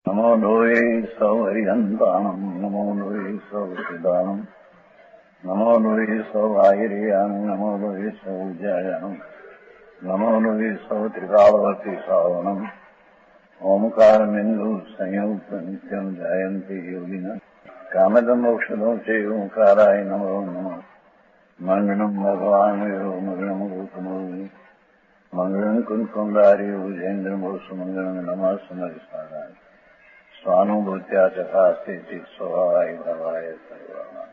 નમો લોહે સૌ હરિહંતાણમ નમો લોહે સૌ સિદાનમ નમો લોહે સૌ આહિર્યાન નમો લોહે સૌ જયાનમ નમો લોહે સૌ ત્રિકાળવતી સાવણમ ઓમકાર બિંદુ સંયુક્ત નિત્યમ જયંતિ યોગિન કામદમ ઔષધો છે ઓંકારાય નમો નમઃ મંગળમ ભગવાન મંગળમ ગૌતમો મંગળમ કુંકુંડાર્યો જૈન્દ્રમો સુમંગળમ નમઃ સમરિસારાય સ્વાનુભૂત્યા ચકાસ્તે ચિત સ્વભાવાય ભવાય સર્વમાં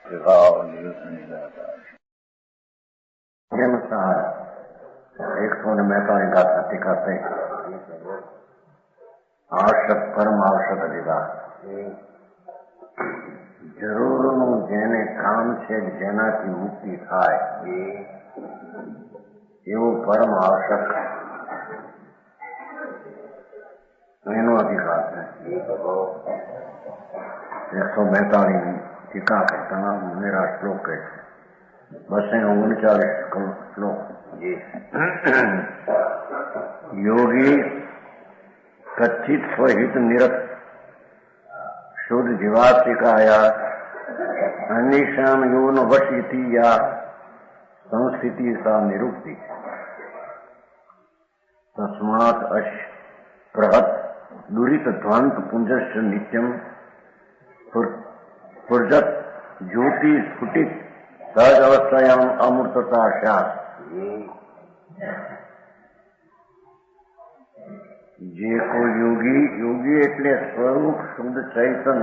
વિભાવ નિરુદ્ધ નિરાકાર 142 ગાથા ટીકા થઈ. આવશ્યક પરમ આવશ્યક અધિકાર. જરૂરનું જેને કામ છે જેનાથી મુક્તિ થાય એવું પરમ આવશ્યક એનો અધિકાર છે. 142 ટીકા કરતા મેરા શ્લોક છે. 239 શ્લોક. યોગી કચ્છિત સ્વહિત નિરત શુદ્ધ જીવાત્મિકાયા અનિશામ યોન વશિતિ યા સંસ્થિતિ સા નિરુક્તિ તસ્માત અશ પ્રહત દુરિત ધ્વાંત પુંજસ્ય નિત્યમ પુર્જત જ્યોતિ સ્ફુટિત સહજ અવસ્થાયામ અમૂર્તતા શાસ. જે કોઈ યોગી એટલે સ્વરૂપ શુદ્ધ ચૈતન્ય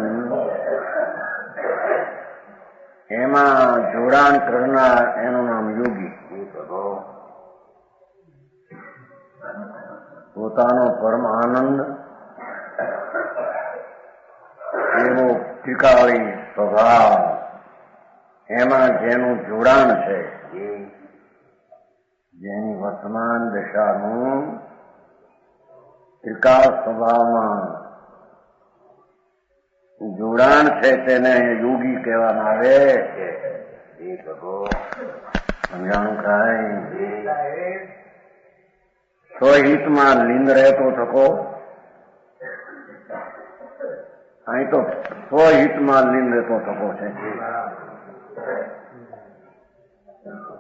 એમાં જોડાણ કરનાર એનું નામ યોગી. પોતાનો પરમ આનંદ એવો ત્રિકાળી સ્વભાવ એમાં જેનું જોડાણ છે, જેની વર્તમાન દશાનું ત્રિકાળ સ્વભાવમાં જોડાણ છે તેને યોગી કહેવામાં આવે છે. સમજાણું કાંઈ? સ્વહિતમાં લીન રહેતો થકો, અહીં તો સ્વહિતમાં લીન રહેતો થકો છે.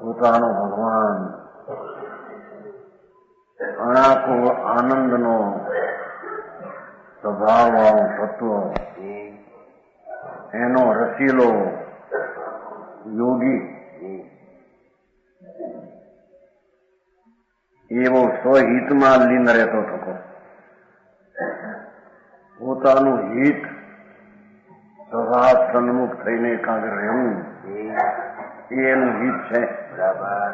પોતાનો ભગવાન અણાકુળ આનંદનો સ્વભાવ તત્વ એનો રસીલો યોગી એવો સ્વહિતમાં લીન રહેતો થકો. પોતાનું હિત સ્વભાવ સન્મુખ થઈને એકાગ્ર રહેવું એ એનું હિત છે. બરાબર.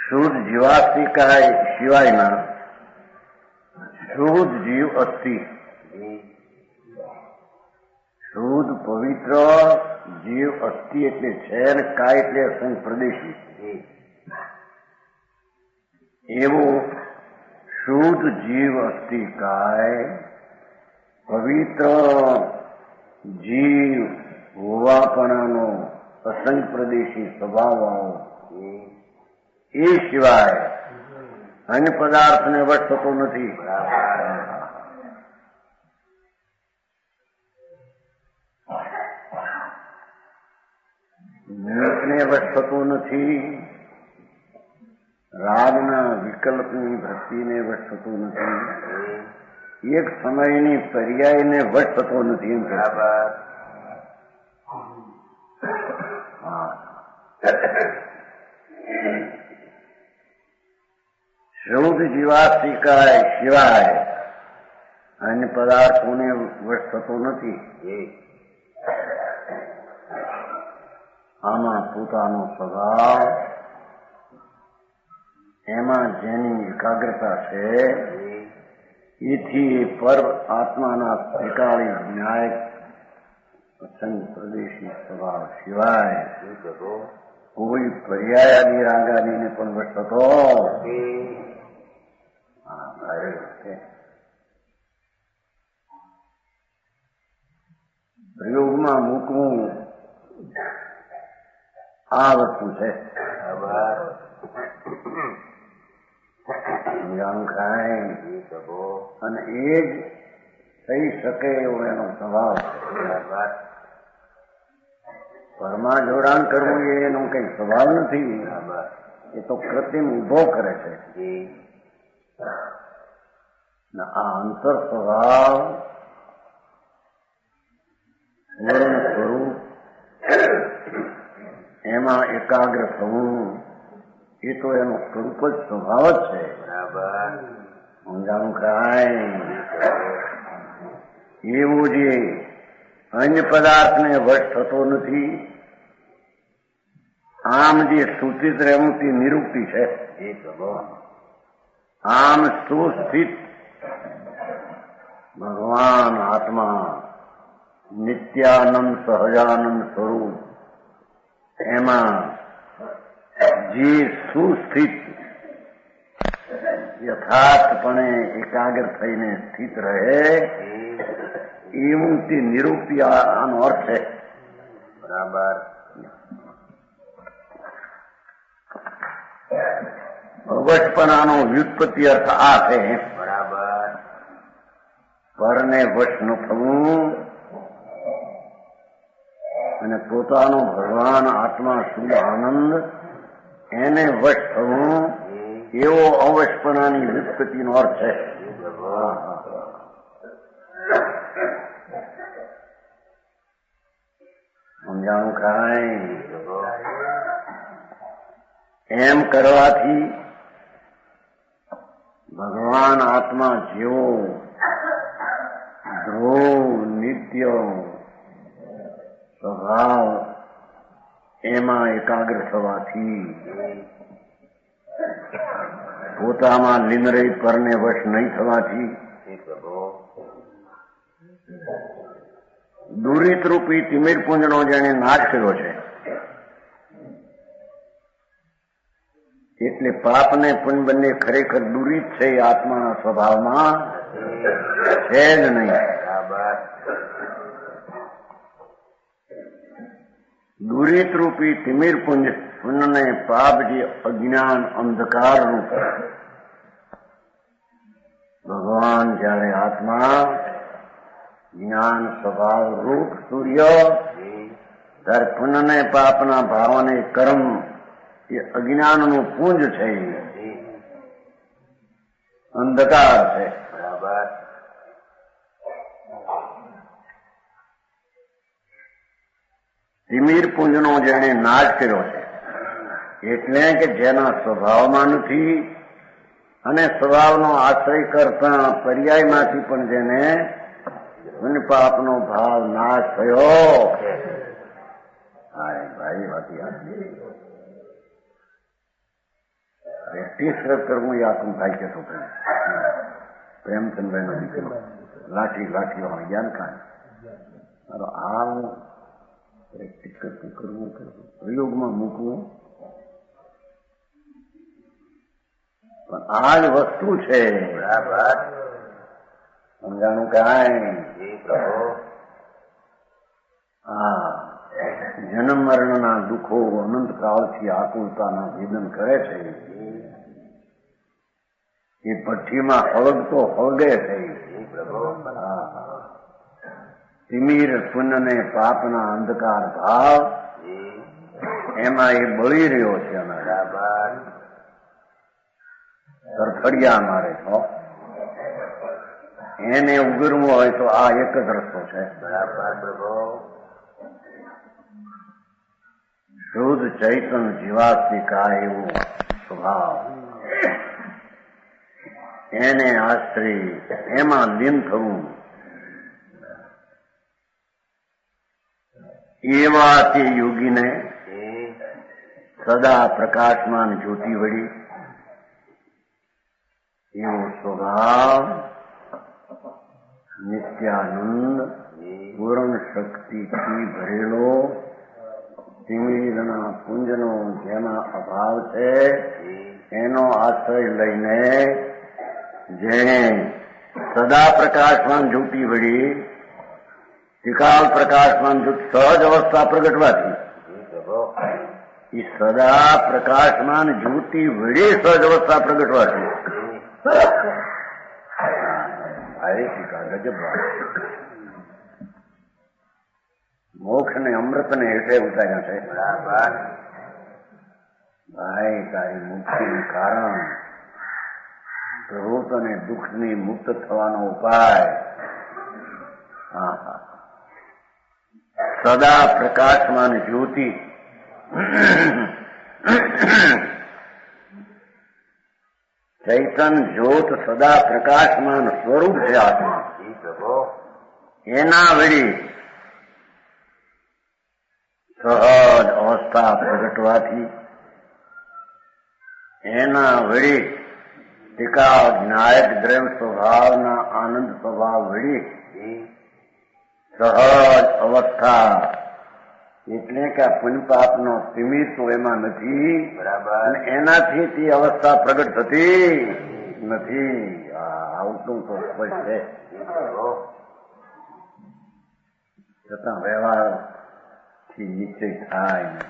શુદ્ધ જીવાત્મિકા સિવાયના શુદ્ધ જીવ અસ્થિ, શુદ્ધ પવિત્ર જીવ અસ્થિ એટલે છે અને કાય એટલે અસંગ પ્રદેશી. એવું શુદ્ધ જીવ અસ્થિ કાય પવિત્ર જીવ હોવાપણાનો અસંગ પ્રદેશી સ્વભાવ એ સિવાય અન્ય પદાર્થને વશ થતો નથી. નિયતને વશ થતો નથી, રાગના વિકલ્પની ભક્તિને વશ થતો નથી, એક સમયની પર્યાયને વશ થતો નથી. એમ બરાબર. શુદ્ધ જીવાત્મિકા સિવાય અન્ય પદાર્થોને વશ થતો નથી. આમાં પોતાનો સ્વભાવ એમાં જેની એકાગ્રતા છે એથી પર આત્માના ત્રિકાળી ન્યાય અસંગ પ્રદેશી સ્વભાવ સિવાય કોઈ પર્યાયાદી રાગાદીને પણ વશ થતો પ્રયોગમાં મૂકવું આ વસ્તુ છે. સમજાણું ખાય અને એ જ થઈ શકે એવો એનો સ્વભાવ. પરમાં જોડાણ કરવું એ એનો કઈ સ્વભાવ નથી, એ તો કૃત્રિમ ઉભો કરે છે. આ અંતર સ્વભાવ પૂર્ણ સ્વરૂપ એમાં એકાગ્ર થવું એ તો એનો સ્વરૂપ જ સ્વભાવ જ છે. સમજાણું કાંઈ એવું જે અન્ય પદાર્થને વશ થતો નથી, આમ જે સૂચિત રહેવું તે નિરૂક્તિ છે. આમ સુસ્થિત ભગવાન આત્મા નિત્યાનંદ સહજાનંદ સ્વરૂપ એમાં જે સુસ્થિત યથાર્થપણે એકાગ્ર થઈને સ્થિત રહે એવું તે નિરૂક્તિ આનો અર્થ છે. બરાબર. વશપણાનો વ્યુત્પત્તિ અર્થ આ છે. બરાબર. પરને વશ ન થવું અને પોતાનો ભગવાન આત્મા શુદ્ધ આનંદ એને વશ થવું એવો અવશપણાની વ્યુત્પત્તિનો અર્થ છે. સમજાણું કાંઈ એમ કરવાથી ભગવાન આત્મા જેવો ધ્રુવ નિત્ય સ્વભાવ એમાં એકાગ્ર થવાથી પોતામાં લીન રહી પરને વશ નહીં થવાથી દુરિત રૂપી તિમિર પુંજનો જેને નાશ કર્યો છે, એટલે પાપ ને પુંજ બંને ખરેખર દુરિત છે. આત્માના સ્વભાવમાં છે જ નહીં. દુરિત રૂપી તિમિર પુંજ પુણ્યને પાપ જે અજ્ઞાન અંધકાર રૂપ ભગવાન જયારે આત્મા જ્ઞાન સ્વભાવ રૂપ સૂર્ય ત્યારે પુણ્યને પાપના ભાવને કર્મ એ અજ્ઞાનનું પુંજ છે, અંધકાર છે. બરાબર. તિમિર પુંજનો જેને નાશ કર્યો છે એટલે કે જેના સ્વભાવમાં નથી અને સ્વભાવનો આશ્રય કરતા પર્યાયમાંથી પણ જેને પુણ્ય પાપનો ભાવ નાશ થયો. હા ભાઈ વાતી પ્રેક્ટિસ કરવું એ આખું ભાઈ કહેતો પ્રેમચંદ્રનો દીકરો લાઠી જ્ઞાન કાંડ મારો આ પ્રેક્ટિસ કરવું પ્રયોગમાં મૂકવું પણ આ જ વસ્તુ છે. બરાબર. સમજાણું કાંઈ હા જન્મ મરણના દુઃખો અનંતકાળથી આકુલતાના વેદન કરે છે. એ ભઠ્ઠીમાં હળગતો હળગે છે. તિમિર પુણ્યને પાપના અંધકાર ભાવ એમાં એ બળી રહ્યો છે. તરફડિયા મારે તો એને ઉગરવું હોય તો આ એક જ રસ્તો છે. બરાબર. શુદ્ધ ચૈતન જીવાત્મિકા એવું સ્વભાવ એને આશ્રય એમાં લીન થવું એવા તે યોગીને સદા પ્રકાશમાન જ્યોતિ વળી એવો સ્વભાવ નિત્યાનંદ પૂર્ણ શક્તિથી ભરેલો તિમિરના પુંજનો જેના અભાવ છે એનો આશ્રય લઈને જેને સદા પ્રકાશમાન જ્યોતિ વળી ત્રિકાળ પ્રકાશમાન જ્યોતિ સહજ અવસ્થા પ્રગટવાથી એ સદા પ્રકાશમાન જ્યોતિ વળી સહજ અવસ્થા પ્રગટવાથી ભાઈ ટીકા ગજબ વાત. મોક્ષ ને અમૃત ને હેઠે ઉતાર્યા છે. બરાબર. ભાઈ તારી મુક્તિનું કારણ પ્રભુ તને દુઃખની મુક્ત થવાનો ઉપાય. સદા પ્રકાશમાન જ્યોતિ ચૈતન જ્યોત સદા પ્રકાશમાન સ્વરૂપ છે આત્મા. એના વળી સહજ અવસ્થા પ્રગટવાથી એના વળી ટીકાવ જ્ઞાયક દ્રવ્ય સ્વભાવના આનંદ સ્વભાવ વળી સહજ અવસ્થા એટલે કે આ પુણ્યપાપનો સીમિત તો એમાં નથી. બરાબર. અને એનાથી તે અવસ્થા પ્રગટ થતી નથી. આવતું તો સ્પષ્ટ છે. છતાં વ્યવહાર થી નિશ્ચય થાય ને.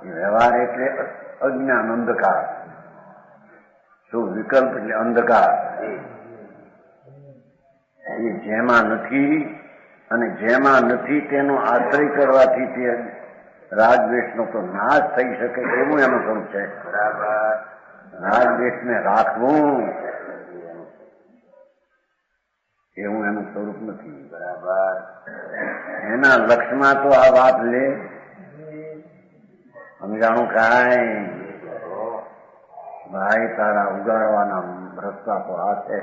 એ વ્યવહાર એટલે અજ્ઞાન અંધકાર. શું વિકલ્પ એટલે અંધકાર. એ જેમાં નથી અને જેમાં નથી તેનો આશ્રય કરવાથી તે રાગદ્વેષનો તો નાશ થઈ શકે એવું એનું સ્વરૂપ છે. બરાબર. રાગદ્વેષને રાખવું એવું એનું સ્વરૂપ નથી. બરાબર. એના લક્ષ્યમાં તો આ વાત લે સમજાણું કાંઈ ભાઈ તારા ઉગાડવાના રસ્તા તો આ છે.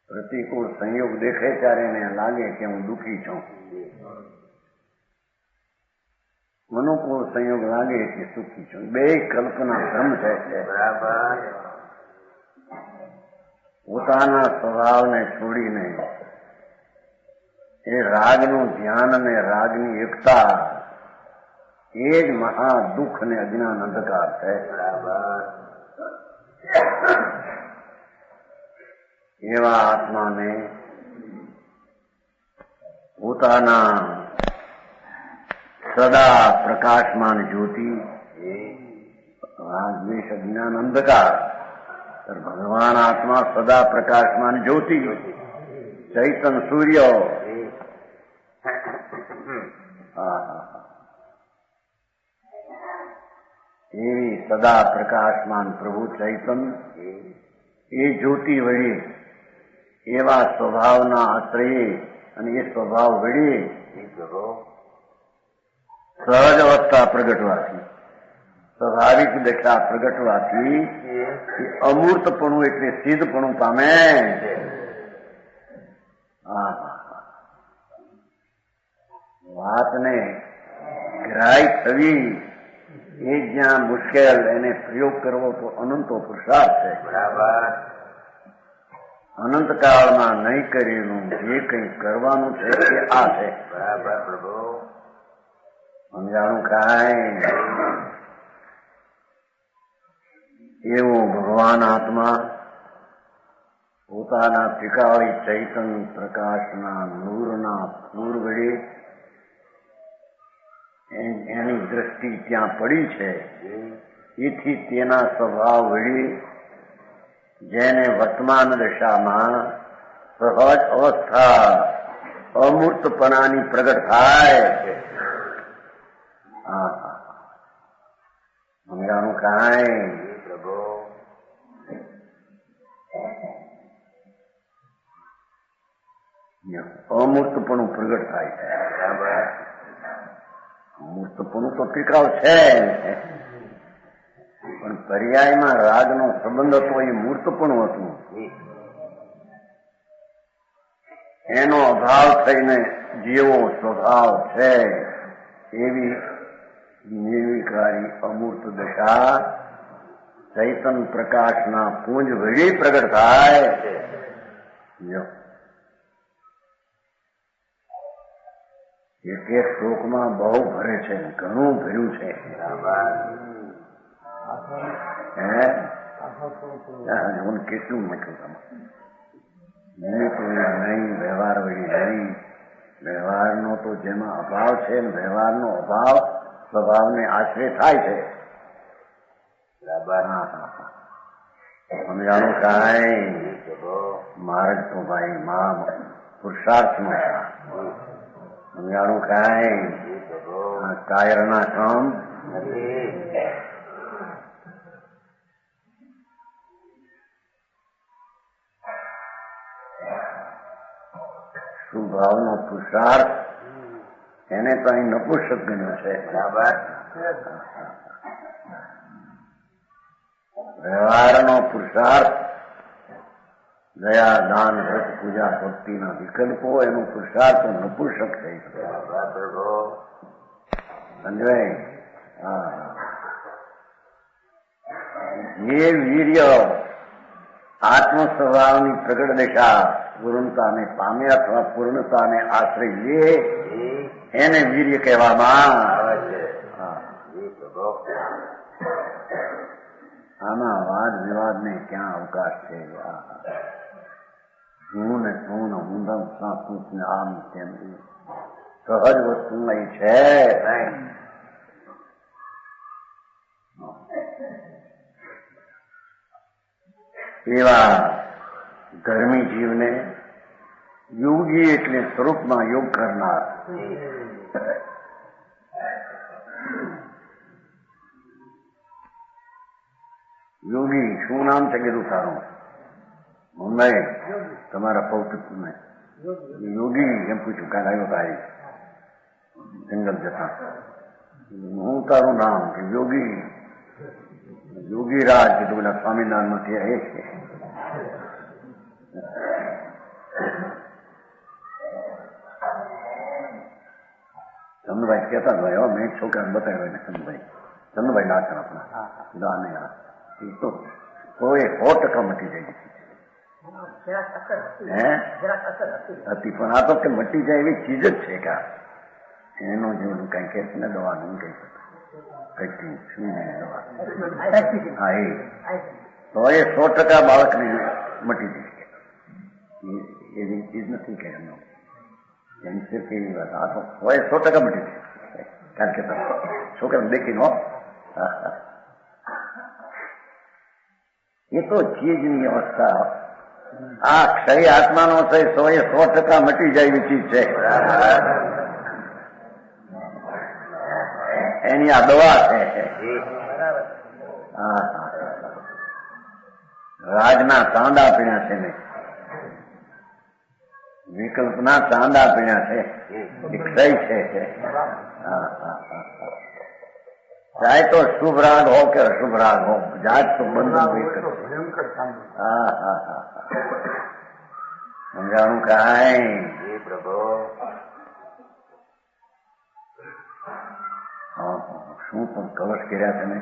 પ્રતિકૂળ સંયોગ દેખે ત્યારે એને લાગે કે હું દુઃખી છું. અનુકૂળ સંયોગ લાગે કે સુખી છું. બે કલ્પના ભ્રમ છે. બરાબર. પોતાના સ્વભાવને છોડીને એ રાગનું ધ્યાન અને રાગની એકતા એ જ મહા દુઃખ અને અજ્ઞાન અંધકાર છે. બરાબર. એવા આત્માને પોતાના સદા પ્રકાશમાન જ્યોતિ રાગદ્વેષ અજ્ઞાન અંધકાર ભગવાન આત્મા સદા પ્રકાશમાન જ્યોતિ ચૈતન સૂર્ય એવી સદા પ્રકાશમાન પ્રભુ ચૈતન એ જ્યોતિ વળી એવા સ્વભાવના આશ્રયે અને એ સ્વભાવ વળી સહજ અવસ્થા પ્રગટવાથી સ્વાભાવિક દશા પ્રગટવાથી અમૂર્તપણું એટલે સિદ્ધપણું પામે. વાતને ગ્રાહ્ય થવી એ જ્યાં મુશ્કેલ એને પ્રયોગ કરવો તો અનંતો પુરુષાર્થ છે. બરાબર. અનંતકાળમાં નહીં કરેલું જે કંઈ કરવાનું છે એ આ છે. બરાબર પ્રભુ. સમજાણું કાંઈ એવું ભગવાન આત્મા પોતાના ટીકાવાળી ચૈતન પ્રકાશના નૂરના પૂર વડે એની દ્રષ્ટિ ત્યાં પડી છે. એથી તેના સ્વભાવ વડે જેને વર્તમાન દશામાં સહજ અવસ્થા અમૂર્તપણાની પ્રગટ થાય. સમજાણું કાંઈ અમૂર્તપણું પ્રગટ થાય છે. અમૂર્તપણું તો ટીકાવ છે પણ પર્યાયમાં રાગનો સંબંધ હતો એ મૂર્તપણું હતું. એનો અભાવ થઈને જેવો સ્વભાવ છે એવી નિર્વિકારી અમૂર્ત દશા ચૈતન પ્રકાશના પુંજ વળી પ્રગટ થાય. એક એક શ્લોકમાં બહુ ભરે છે, ઘણું ભર્યું છે. કેટલું લખ્યું તમે નહીં વ્યવહાર વળી નહીં. વ્યવહારનો તો જેમાં અભાવ છે વ્યવહારનો અભાવ સ્વભાવને આશ્રય થાય છે સમજાણું કાંઈ માર્ગ તો ભાઈ મા પુરુષાર્થનો છે. સમજાણું કાંઈ કાયરના કામ નથી. સ્વભાવનો પુરુષાર્થ એને તો અહીં નપુંસક ગણ્યો છે. બરાબર. વ્યવહારનો પુરુષાર્થ દયા દાન વ્રત પૂજા ભક્તિના વિકલ્પો એનું પુરુષાર્થ નપુંસક થઈ સમજાય. જે વીર્ય આત્મ સ્વભાવની પ્રગટ દિશા પૂર્ણતાને પામે અથવા પૂર્ણતાને આશ્રય લે એને વીર્ય કહેવામાં આવે છે. આમાં વાદ વિવાદને ક્યાં અવકાશ છે? હું ને તું ને ઊંધમ સાપૂત ને આમ તેમ સહજ વસ્તુ નહીં છે. એવા ધર્મી જીવને યોગી એટલે સ્વરૂપમાં યોગ કરનાર યોગી શું નામ છે કીધું તારું? મુંબઈ તમારા પૌત્ર યોગી એમ પૂછ્યું કાલ આવ્યો તારી જંગલ જતા. હું તારું નામ કે યોગી યોગીરાજ કીધું પેલા સ્વામિનારાયણ માંથી એ છે. ચંદ્રભાઈ કહેતા ભાઈ મેં છોકરાને બતાવ્યો ને ચંદ્રભાઈ નાચન આપણા દાને તો કોઈ 100% મટી જાય હતી. પણ આ તો કે મટી જાય એવી ચીજ જ છે કે એનું જેવું કઈ કે ને દવાનું કઈ કઈ શું દવા હા એ તો એ 100% બાળકને મટી જાય એવી ચીજ નથી કે એમનો એની સિર્ફ એવી વાત. આ તો 100% મટી જાય કારણ કે છોકરાને દેખી નો એ તો ચીજની અવસ્થા. આ ક્ષય આત્માનો છે 100% મટી જાય એવી ચીજ છે. એની આ દવા છે. રાજના ચાંદા પીણ્યા છે ને વિકલ્પના ચાંદા પીણ્યા છે. ક્ષય છે. ચાહે તો શુભ રાગ હો કે અશુભ રાગ હો જાત તો બંધ સમજાણું કાંઈ પ્રભુ શું પણ કલશ કર્યા છે ને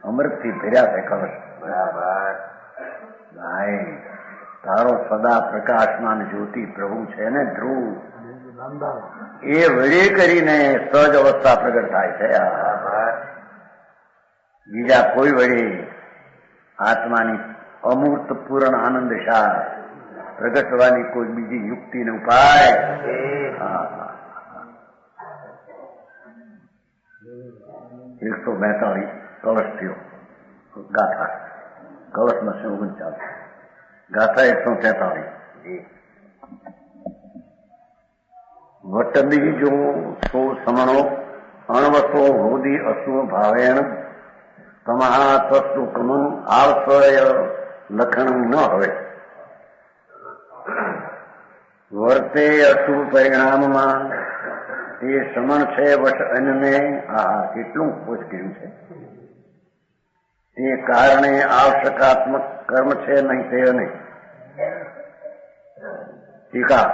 અમૃતથી ભર્યા છે કલશ. બરાબર. ભાઈ તારો સદા પ્રકાશમાન જ્યોતિ પ્રભુ છે ને ધ્રુવ એ વળી કરીને સહજ અવસ્થા પ્રગટ થાય છે. બીજા કોઈ વળી આત્માની અમૂર્ત પૂર્ણ આનંદ શાહ પ્રગટવાની કોઈ બીજી યુક્તિ ને ઉપાય 142 કલશ થયો ગાથા. કલશમાં 39 ગાથા 143. વટબીજો સો સમણો અણવસો હોદી અસુ ભાવેણ તમા તસ્તુ કમન આવશય લખણ ન હવે વર્તે અશુભ પરિણામમાં એ સમણ છે વટ અન્યને કેટલું ખોજ કર્યું છે. તે કારણે આવશ્યકાત્મક કર્મ છે નહીં તે નહીં. ટીકા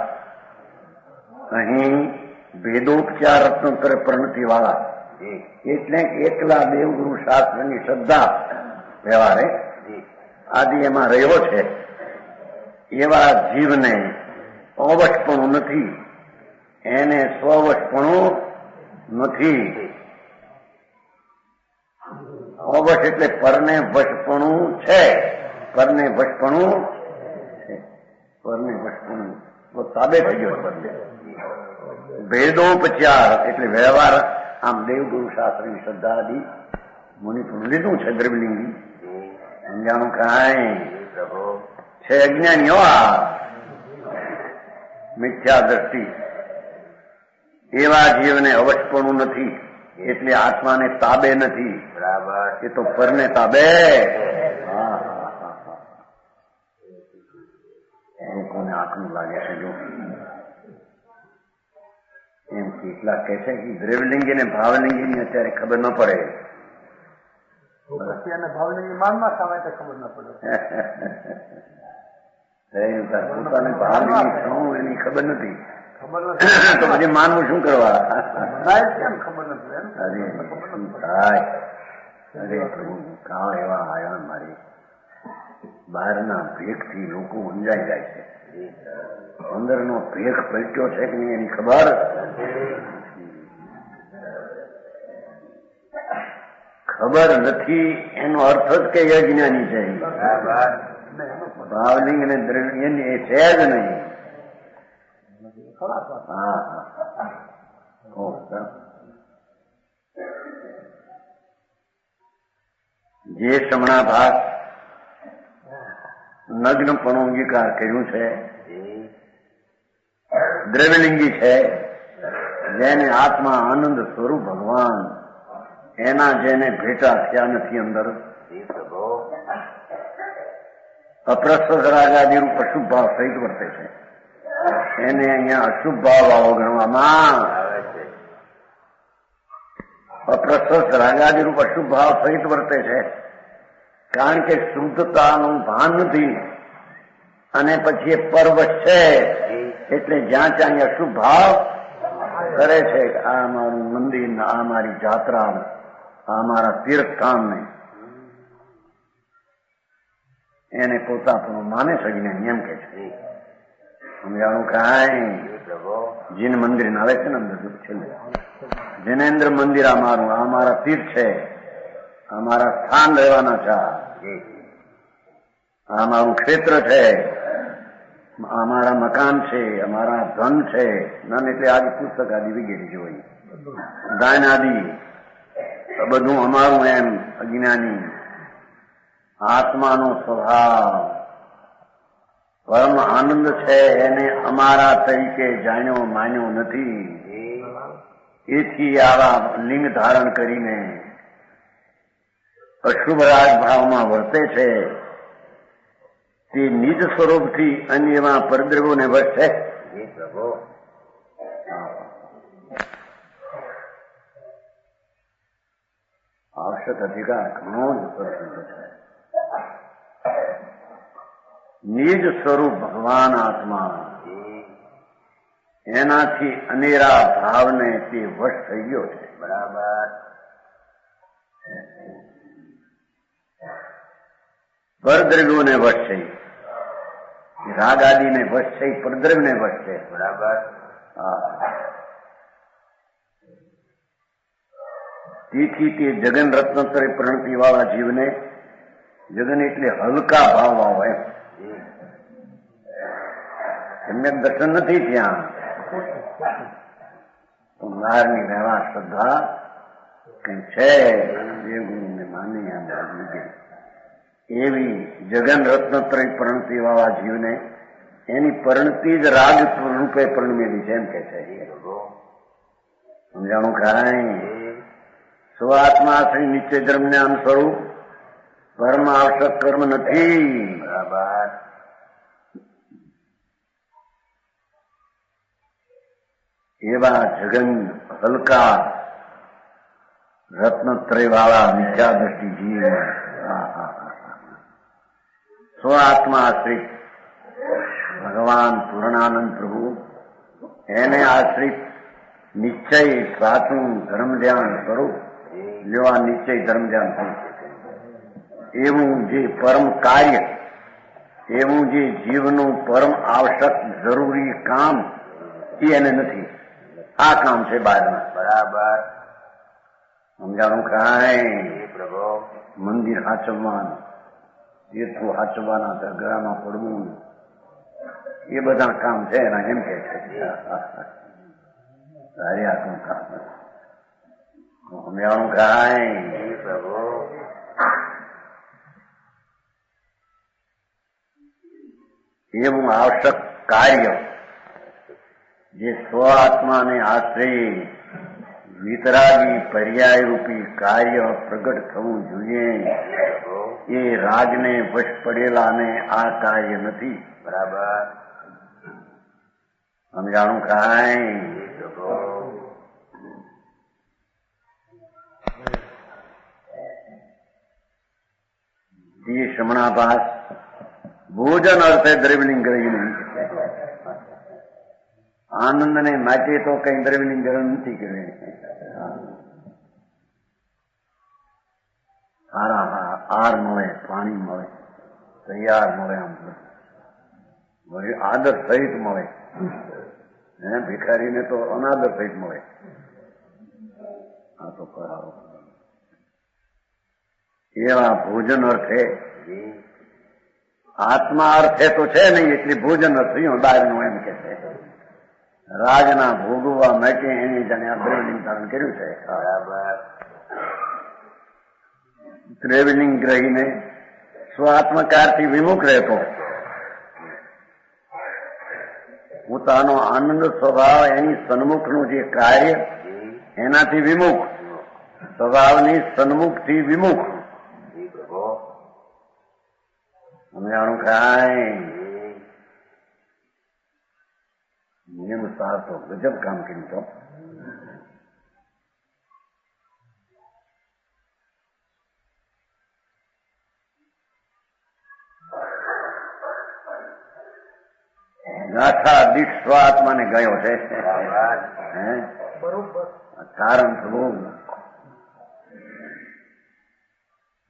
અહીં ભેદોપચાર રત્નોત્તર પ્રણતિ વાળા એટલે એકલા દેવગુરુ શાસ્ત્રની શ્રદ્ધા વ્યવહારે આદિ એમાં રહ્યો છે એવા જીવને અવશપણું નથી. એને સ્વવશપણું નથી. અવશ એટલે પરને વશપણું છે. પરને વશપણું છે. પરને વશપણું તો તાબે થઈ ગયો. ભેદોપચાર એટલે વ્યવહાર આમ દેવગુરુ શાસ્ત્રની શ્રદ્ધા આદિ મુનિપુરું લીધું છે દ્રવ્યલિંગી, સમજાણું કાંઈ છે અજ્ઞાનીઓ. આ મિથ્યા દ્રષ્ટિ. એવા જીવને અવશ્યપણું નથી, એટલે આત્માને તાબે નથી. બરાબર. એ તો પરને તાબે. લોકોને આંખનું લાગે છે. જો એમ કેટલા કહે છે કે દ્રવ્યલિંગી ને ભાવલિંગી ની અત્યારે ખબર ન પડે. ભાવલિંગી માનમાં સામે ખબર ન પડે. પોતાને ભાવલિંગી શું એની ખબર નથી. તો પછી માનવું શું કરવા? ખબર નથી. અરે થાય. અરે કાં એવા આવ્યા મારી બહારના ભેખથી લોકો ઊંઝાઈ જાય છે. અંદરનો ભેખ પલટ્યો છે કે નહીં એની ખબર નથી. એનો અર્થ જ કે અજ્ઞાની છે. ભાવલિંગ અને દ્રવ્ય એ છે જ નહીં. જે સમણાભાસ નગ્નપણું અંગીકાર કર્યું છે, દ્રવ્યલિંગી છે, જેને આત્મા આનંદ સ્વરૂપ ભગવાન એના જેને ભેટા થયા નથી અંદર, અપ્રસ્થ રાગાદી રૂપ અશુભ ભાવ સહિત વર્તે છે. એને અહીંયા અશુભ ભાવ વાળો ગણવામાં આવે છે. અપ્રસ્થ રાગાદી રૂપ અશુભ ભાવ સહિત વર્તે છે. કારણ કે શુદ્ધતાનું ભાન નથી અને પછી એ પરવશ છે. એટલે જ્યાં ત્યાં અશુભ ભાવ કરે છે. આ મારું મંદિર, આ મારી જાત્રા, આ મારા તીર્થસ્થાન ને એને પોતાનું માને છે જ્ઞાની એમ કે છે. સમજાણું કાંઈ? જીન મંદિર આવે છે ને અંદર છેલ્લે જિનેન્દ્ર મંદિર આ મારા તીર્થ છે, આ મારા સ્થાન રહેવાના છે, આ મારું ક્ષેત્ર છે, અમારા મકાન છે, અમારા ધન છે. ધન એટલે આદિ પુસ્તક આદિ વગેરે જોઈ દાન આદિ બધું અમારું એમ અજ્ઞાની. આત્માનો સ્વભાવ પરમ આનંદ છે. એને અમારા તરીકે જાણ્યો માન્યો નથી. એથી આવા લિંગ ધારણ કરીને અશુભ રાગ ભાવમાં વર્તે છે. તે નિજ સ્વરૂપથી અન્યમાં પરદ્રવ્યોને વશ છે. આવશ્યક અધિકાર ઘણો જ પ્રસિદ્ધ છે. નિજ સ્વરૂપ ભગવાન આત્મા એનાથી અનેરા ભાવને તે વશ થઈ ગયો છે. બરાબર. પરદ્રવ્યોને વશ છે, રાગ આદિને વશ છે, પરદ્રવ્યને વશ છે. બરાબર. તેથી તે જગન રત્નત્રય પ્રણતિ વાળા જીવને, જગન એટલે હલકા ભાવ વાળો એમને દર્શન નથી ત્યાં. બહારની વ્યવહાર શ્રદ્ધા કઈ છે દેવગુરુને માની એવી જગન રત્નત્રય પ્રણતિ વાળા જીવને એની પરિણતિ જ રાગ રૂપે પરિણમેલી છે એમ કે છે. સમજાણું કાંઈ? સ્વાત્મા શ્રી નિત્ય ધર્મ જ્ઞાન સ્વરૂપ કર્મ આવશ્યક કર્મ નથી. બરાબર. એવા જગન હલકા રત્નત્રય વાળા મિથ્યા દ્રષ્ટિ જીવ સ્વાત્મા આશ્રિત ભગવાન પૂર્ણાનંદ પ્રભુ એને આશ્રિત નિશ્ચય સાચું ધર્મ ધ્યાન સ્વરૂપ જેવા નિશ્ચય ધર્મ ધ્યાન એવું જે પરમ કાર્ય, એવું જે જીવનું પરમ આવશ્યક જરૂરી કામ એ એને નથી. આ કામ છે બહારના. બરાબર. સમજાણું કાંઈ? પ્રભુ મંદિર હાચવવાનું, તીર્થો હાચવવાના, દરગાહમાં પડવું, એ બધા કામ છે એના એમ કે છે. સારી આનું કામ. સમજાણું કાંઈ? એવું આવશ્યક કાર્ય જે સ્વ આત્માને આશ્રય વિતરાગી પર્યાયરૂપી કાર્ય પ્રગટ થવું જોઈએ, એ રાગને વશ પડેલાને આ કાર્ય નથી. બરાબર સમજાણું કાંઈ? એ શ્રમણાભાસ ભોજન અર્થે દ્રવ્યલિંગ ગ્રહી નહીં. આનંદને માટે તો કઈ દ્રવ્યલિંગ ગ્રહણ નથી કર્યું. સારા આર મળે, પાણી મળે, તૈયાર મળે, આમ આદર સહિત મળે. ભિખારીને તો અનાદર સહિત મળે. આ તો કરાવો એવા ભોજન અર્થે, આત્મા અર્થે તો છે નહીં, એટલી ભોજન થયું દારનું એમ કે છે. રાજના ભોગવવા માટે એની જાણે આ દ્રવ્યલિંગ ધારણ કર્યું છે. દ્રવ્યલિંગ ગ્રહીને સ્વાત્મકારથી વિમુખ રહેતો, પોતાનો આનંદ સ્વભાવ એની સન્મુખનું જે કાર્ય એનાથી વિમુખ, સ્વભાવની સન્મુખથી વિમુખ. સમજાણું કાંઈ? નિયમ સાર તો ગજબ કામ કર્યું તો. ગાથા દીઠ સ્વ આત્માને ગયો છે. કારણ સ્વરૂપ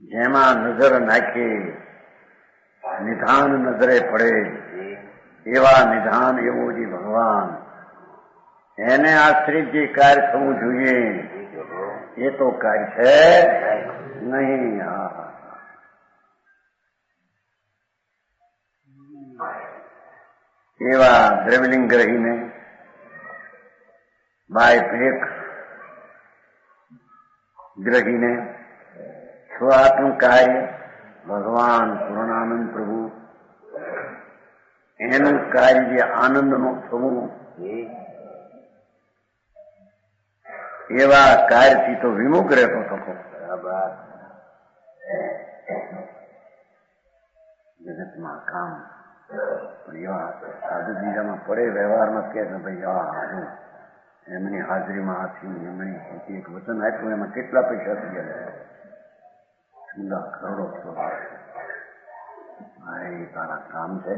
જેમાં નજર નાખી નિધાન નજરે પડે એવા નિધાન એવો જે ભગવાન, એને આશ્રિત જે કાર્ય થવું જોઈએ એ તો કાર્ય છે નહીં. એવા દ્રવ્યલિંગ ગ્રહીને બાય ભેખ ગ્રહીને સ્વાત્મ કાર્ય ભગવાન પૂર્ણાનંદ પ્રભુ એનું કાર્ય જે આનંદનું થવું, એવા કાર્યથી તો વિમુખ રહેતો થતો. બરાબર જગતમાં કામ એવા સાધુ બીજામાં પડે, વ્યવહારમાં કે ભાઈ આ એમની હાજરીમાં આ થયું, એમની એક વચન આપ્યું, એમાં કેટલા પૈસા થઈ ગયા, ઊંડા કરોડો. એ તારા કામ છે.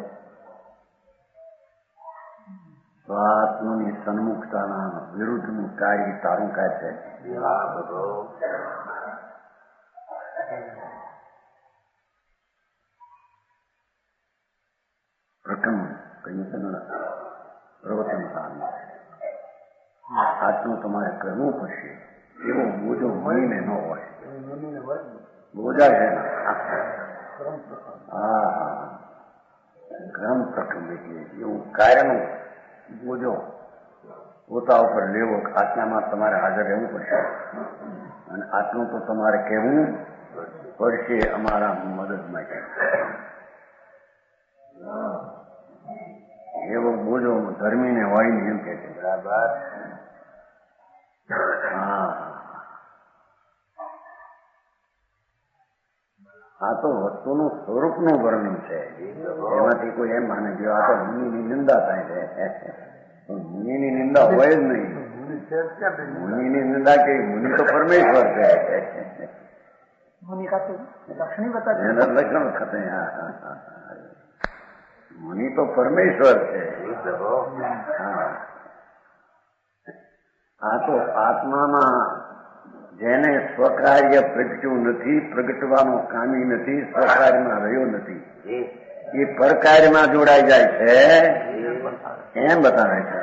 સ્વાત્મની સન્મુખતાના વિરુદ્ધનું કાર્ય તારું કાર્ય છે. પ્રથમ કહ્યું છે પ્રવચન કાળમાં આટલું તમારે કરવું પડશે, એવો બોજો મળીને ન હોય. બોજા છે ક્રમ પ્રથમ એટલે એવું કાર્યનું બોજો પોતા ઉપર લેવો. આટલામાં તમારે હાજર રહેવું પડશે અને આટલું તો તમારે કહેવું પડશે અમારા મદદ માટે. એવો બોજો ધર્મીને હોય ને એમ કે છે. બરાબર. આ તો વસ્તુનું સ્વરૂપનું વર્ણન છે. એમાંથી કોઈ એમ માને કે આ તો મુનિની નિંદા થાય છે. મુનિની નિંદા હોય જ નહીં. મુનિની નિંદા કે મુનિ તો પરમેશ્વર છે. લક્ષણ થતે. મુનિ તો પરમેશ્વર છે. આ તો આત્મામાં જેને સ્વકાર્ય પ્રગટ્યું નથી, પ્રગટવાનો કામી નથી, સ્વકાર્યમાં રહ્યો નથી, એ પરકાર્યમાં જોડાઈ જાય છે એમ બતાવે છે.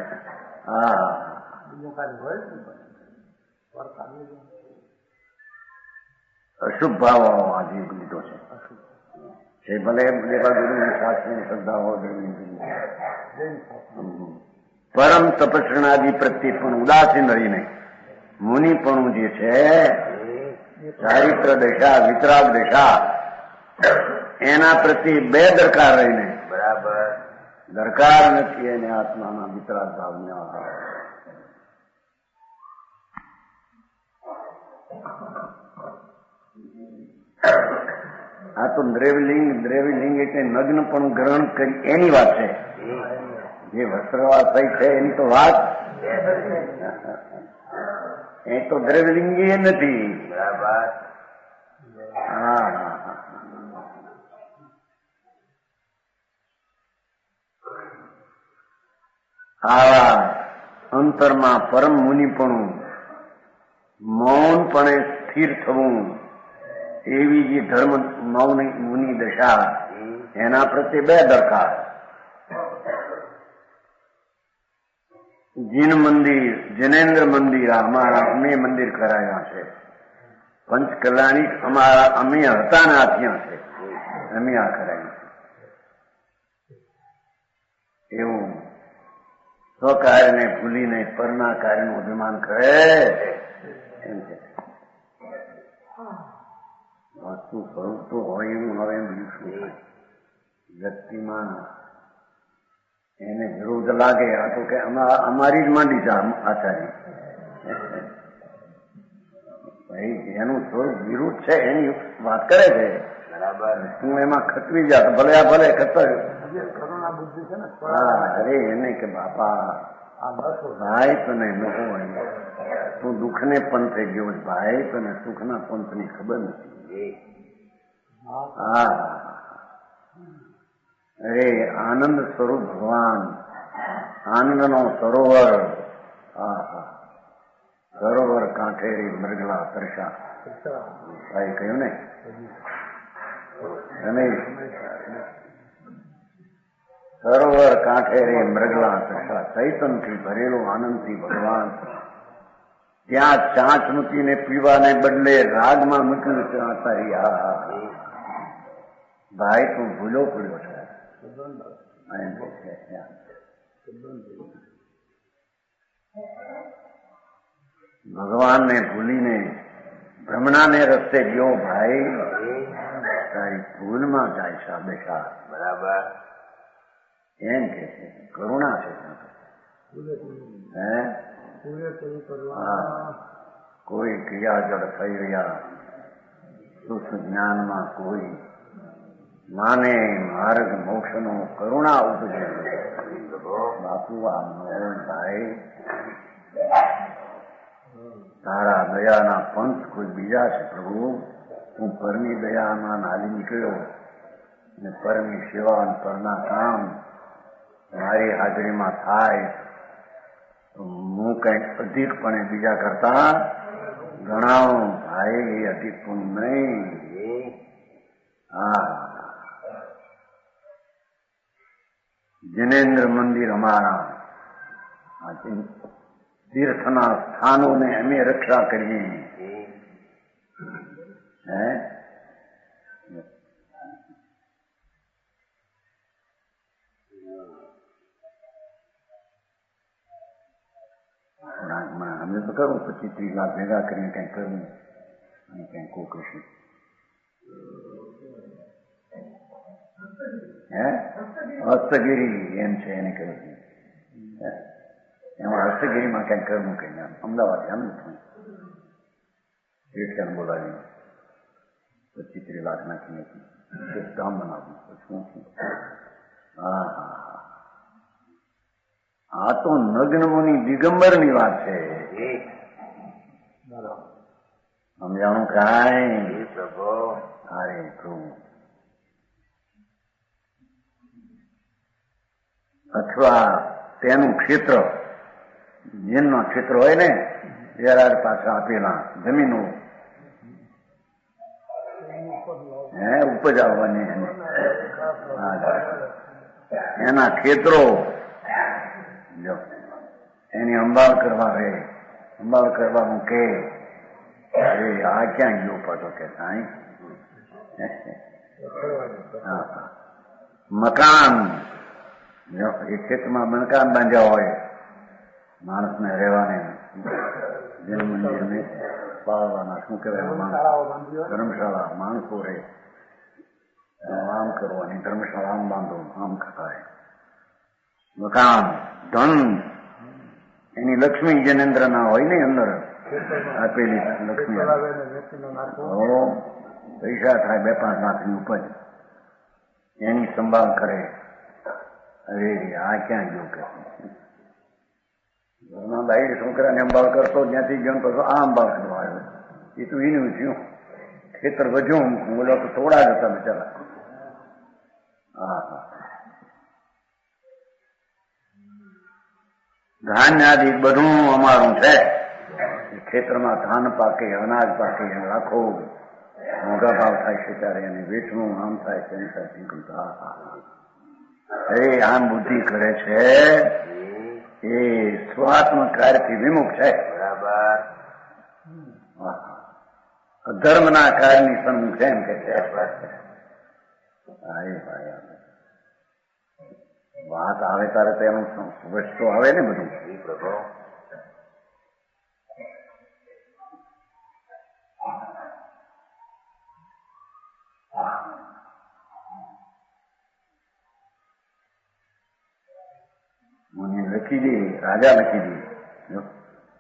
અશુભ ભાવ આજે લીધો છે. ભલે ગુરુની શાસ્ત્રની શ્રદ્ધા હોય, પરમ તપસ્રણાદિ પ્રત્યે પણ ઉદાસીન રહીને મુનિપણું જે છે ચારિત્ર દશા વિતરાગ દશા એના પ્રત્યે બેદરકાર રહીને બરાબર દરકાર નથી એને આત્માના વિતરાગ ભાવને આ તો દ્રવ્યલિંગ એટલે નગ્ન પણ ગ્રહણ કરી એની વાત છે. જે વસ્ત્રવાસય છે એની તો વાત એ તો દ્રવ્યલિંગી નથી. બરાબર હા આવા અંતરમાં પરમ મુનિપણું મૌનપણે સ્થિર થવું એવી જે ધર્મ મૌન મુનિ દશા એના પ્રત્યે બેદરકાર. જીન મંદિર જિનેન્દ્ર મંદિર અમારા અમે મંદિર કરાયા છે. પંચકલ્યાણી અમારા અમે હતા ને આ ત્યાં છે અમે આ કરાયું છે એવું સ્વકાર્યને ભૂલીને પરના કાર્યનું અભિમાન કરે એમ છે. વસ્તુ સ્વરૂપ તો હોય એવું હવે બીજું શું થાય? વ્યક્તિમાં એને વિરોધ લાગે આ તો કે અમારી જ માંડી છે આચાર્ય ભાઈ એનું સ્વરૂપ વિરુદ્ધ છે એની વાત કરે છે. બરાબર તું એમાં ખતરી જા ભલે આ ભલે ખતર કરુણા બુદ્ધિ છે ને હા અરે એને કે બાપા ભાઈ તને ન હોય તું દુઃખને પંથે ગયો ભાઈ તને સુખના પંથની ખબર નથી. હા અરે આનંદ સ્વરૂપ ભગવાન આનંદનો સરોવર સરોવર કાંઠે મૃગલા તરસા ભાઈ કહ્યું ને અને સરોવર કાંઠે રે મૃગલા તરસા ચૈતનથી ભરેલો આનંદથી ભગવાન ત્યાં ચાંચ મૂકીને પીવાને બદલે રાગમાં મૂક્યું તારી ભાઈ તું ભૂલો પડ્યો છે. ભગવાનને ભૂલીને ભ્રમણાને રસ્તે ગયો ભાઈ તારી ભૂલમાં જાય છે બેટા. બરાબર એમ કે છે કરુણા છે. હે કોઈ ક્રિયા જડ થઈ રહ્યા સુખ જ્ઞાનમાં કોઈ માને માર્ગ મોક્ષનો કરુણા ઉપજે. બાપુ આ ભાઈ તારા દયાના પંથ કોઈ બીજા છે પ્રભુ. હું પરની દયામાં નાલી નીકળ્યો ને પરની સેવા અને પરના કામ મારી હાજરીમાં થાય તો હું કંઈક અધિકપણે બીજા કરતા ગણાવું ભાઈ એ અધિકપણ નહીં. હા જિનેન્દ્ર મંદિર અમારા તીર્થના સ્થાનોને અમે રક્ષા કરીએ. હે અમે તો કરું 25-30 લાખ ભેગા કરીને કઈ કરવું અને કઈ કો કશું. હે હસ્તગીરી એમ છે એને કહ્યું એમાં હસ્તગીરીમાં કઈ કરવું કઈ અમદાવાદ એમ નથી બોલાવીને 25-30 લાખ નાખીને ધામ બનાવવું શું છે. હા હા આ તો નગ્ન મુનિ દિગંબર ની વાત છે. સમજાણું કાંઈ પ્રભુ અરે પ્રભુ અથવા તેનું ક્ષેત્ર જેનનો ક્ષેત્ર હોય ને વેરાડ પાછા આપેલા જમીનો હે ઉપજ આવવાની એના ક્ષેત્રો જો એની અંબાળ કરવા રહે અંબાળ કરવાનું કે અરે આ ક્યાં ગયો પાછો કે સાંઈ મકાન જો એ ખેતમાં મકાન બાંધ્યા હોય માણસને રહેવાને જન્મ મંદિરને પાળવાના શું કહેવાય શાળાઓ બાંધી હોય. ધર્મશાળા માણસો રહે, આમ કરવાની ધર્મશાળા આમ બાંધો આમ ખતાય મકાન ધન એની લક્ષ્મી જનેન્દ્ર ના હોય ને અંદર આપેલી લક્ષ્મી ચલાવે ને વેચીને નાખવું. પૈસા થાય 2-5 લાખની ઉપજ એની સંભાળ કરે. અરે આ ક્યાં ગયો કે ઘરના બાઈ છોકરાને અંબાળ કરતો જ્યાંથી ગયો તો આ અંબાળ કરવા આવ્યો. એ તો એનું થયું ખેતર વધ્યું બોલો તો થોડા જ હતા બિચારા. હા હા ધાન્ય આદિ બધું અમારું છે. ખેતરમાં ધાન પાકે અનાજ પાકે લાખો મોંઘા ભાવ થાય છે ત્યારે એને વેચવું આમ થાય તેમ થાય. અરે આમ બુદ્ધિ કરે છે એ સ્વાત્મ કાર્યથી વિમુખ છે. બરાબર. ધર્મના કાર્યની સન્મુખ છે એમ કે છે. વાત આવે ત્યારે તો એનું વસ્તુ આવે ને બધું. પ્રભુ મને લખી દે, રાજા લખી દે,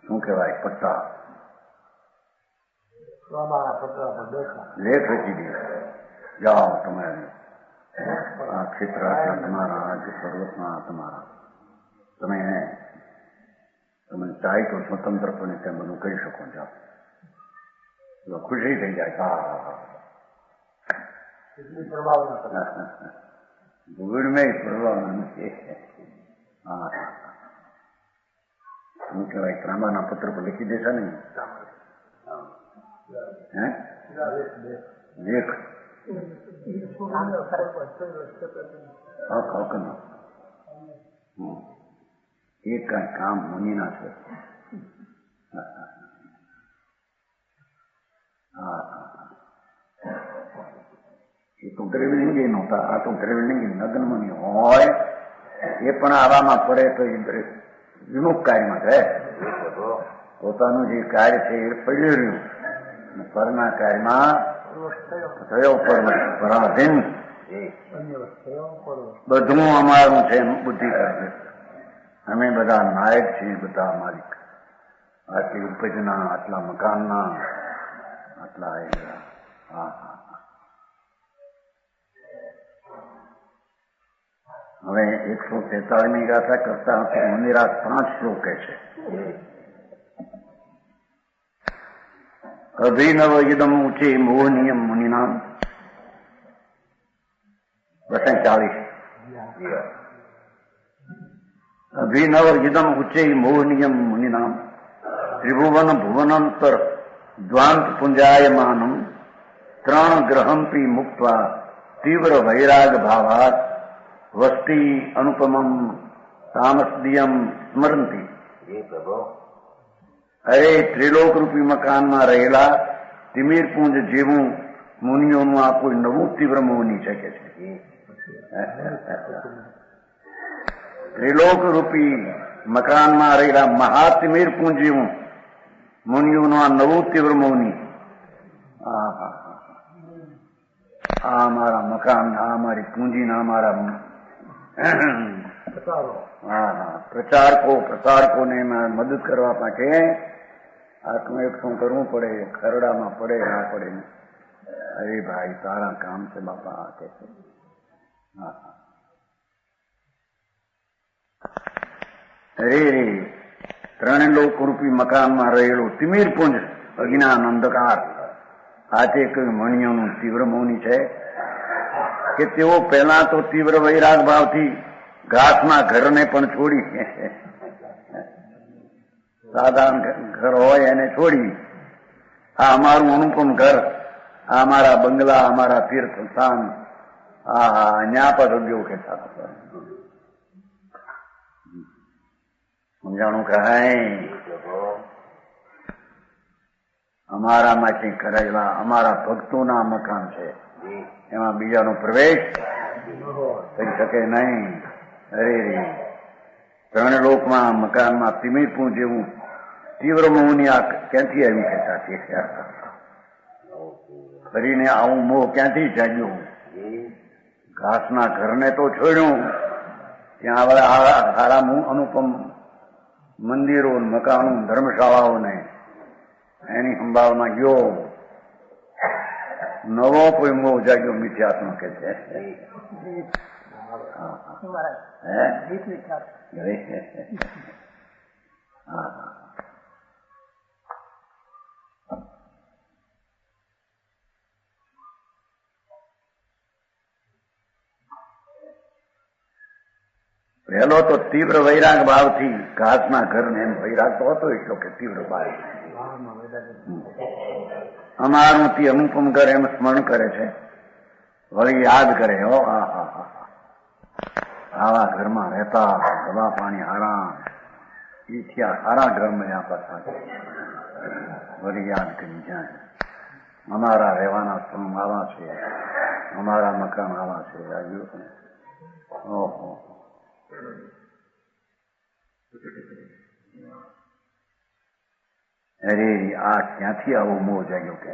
શું કહેવાય પટ્ટા બાબાના પતરા પર બેઠા. લેખ લખી દે. જાઓ તમે આ ક્ષેત્ર આટલા તમારા, આ પર્વતના તમારા, તમે ચાહી તો સ્વતંત્રપણે તેમ બધું કરી શકો. જાઓ ખુશી થઈ જાય. હા એટલી પ્રભાવના કરે. ભૂગોળ મેં પ્રભાવના નથી. હા શું કહેવાય ત્રાંબાના પત્ર પર લખી દેશે ને હે લેખ એક કઈ કામ મુનિના છે. એ તો દ્રવિલિંગી નહોતા. આ તો દ્રવિલિંગી નગ્ન મુનિ હોય એ પણ આવામાં પડે તો એ વિમુખ કાર્યમાં રહે. પોતાનું જે કાર્ય છે એ પડ્યું રહ્યું. પરના કાર્યમાં થયો પરાધીન બધું અમારું છે એમ બુદ્ધિ કરે. અમે બધા નાયક છીએ, બધા માલિક. આટલી ઉપજના, આટલા મકાનના, આટલા હા હા. હવે 143 ગાથા કરતા મુનિરાજ 5 શ્લોક કહે છે. અભિનવ યદમ ઉચે મોહનિયમ મુનિનામ 240. અભિનવ યદમ ઉચે મોહનિયમ મુનિનામ ત્રિભુવન ભુવનાંતર દ્વાંત પુંજાયમાનમ 3 ગ્રહંપી મુક્ત્વા તીવ્ર વૈરાગ ભાવાત વસ્તી અનુપમમ તામસદિયમ સ્મરંતી. અરે ત્રિલોક રૂપી મકાનમાં રહેલા તિમિરપુંજ જેવું મુનિઓનું આ કોઈ નવું તીવ્ર મોહની છે કે છે. ત્રિલોક રૂપી મકાનમાં રહેલા મહાતિમિરપુંજ જેવું મુનિઓનું આ નવું તીવ્ર મોહની. આ અમારા મકાન, આ અમારી પૂંજીના અમારા પ્રચારકોને મદદ કરવા માટે આટલું એકઠું કરવું પડે. ખરડામાં પડે ના પડે. અરે ભાઈ તારા કામ છે બાપા કે છે. અરે 3 લોક રૂપી મકાનમાં રહેલું તિમિરપુંજ અજ્ઞાન અંધકાર આ તે કઈ મણિયોનું તીવ્ર મૌની છે કે તેઓ પહેલા તો તીવ્ર વૈરાગ ભાવથી ઘાસના ઘરને પણ છોડી, સાધારણ ઘર હોય એને છોડી આ અમારું અનુપમ ઘર, આ અમારા બંગલા, અમારા તીર્થ સ્થાન, ન્યા પર ઉદ્યોગ કહેતા સમજાણું કહાય. અમારામાંથી કરેલા અમારા ભક્તોના મકાન છે, એમાં બીજાનો પ્રવેશ થઈ શકે નહીં. અરે 3 લોકમાં મકાનમાં તિમિરપું જેવું તીવ્ર મોહની આ ક્યાંથી આવી કહેતા છે ફરીને આવું મોહ ક્યાંથી જાગ્યું ઘાસના ઘરને તો છોડ્યું ત્યાં સારા અનુપમ મંદિરો મકાનો ધર્મશાળાઓને એની સંભાળમાં ગયો નવો કોઈ મોહ જાગ્યો મિથ્યાત્મ કે છે પહેલો તો તીવ્ર વૈરાગ ભાવથી ઘાસના ઘરને એમ વૈરાગ તો હતો એટલો કે તીવ્ર ભાવ અમારું તે અનુપમ ઘર એમ સ્મરણ કરે છે વળી યાદ કરે હો આવા ઘરમાં રહેતા દવા પાણી હારા એ થયા સારા ઘર મળ્યા પાછા વળી યાદ કરી જાય અમારા રહેવાના સ્થળ આવા છે અમારા મકાન આવા છે ઓહો અરે આ ક્યાંથી આવો મોહ જાગ્યો કે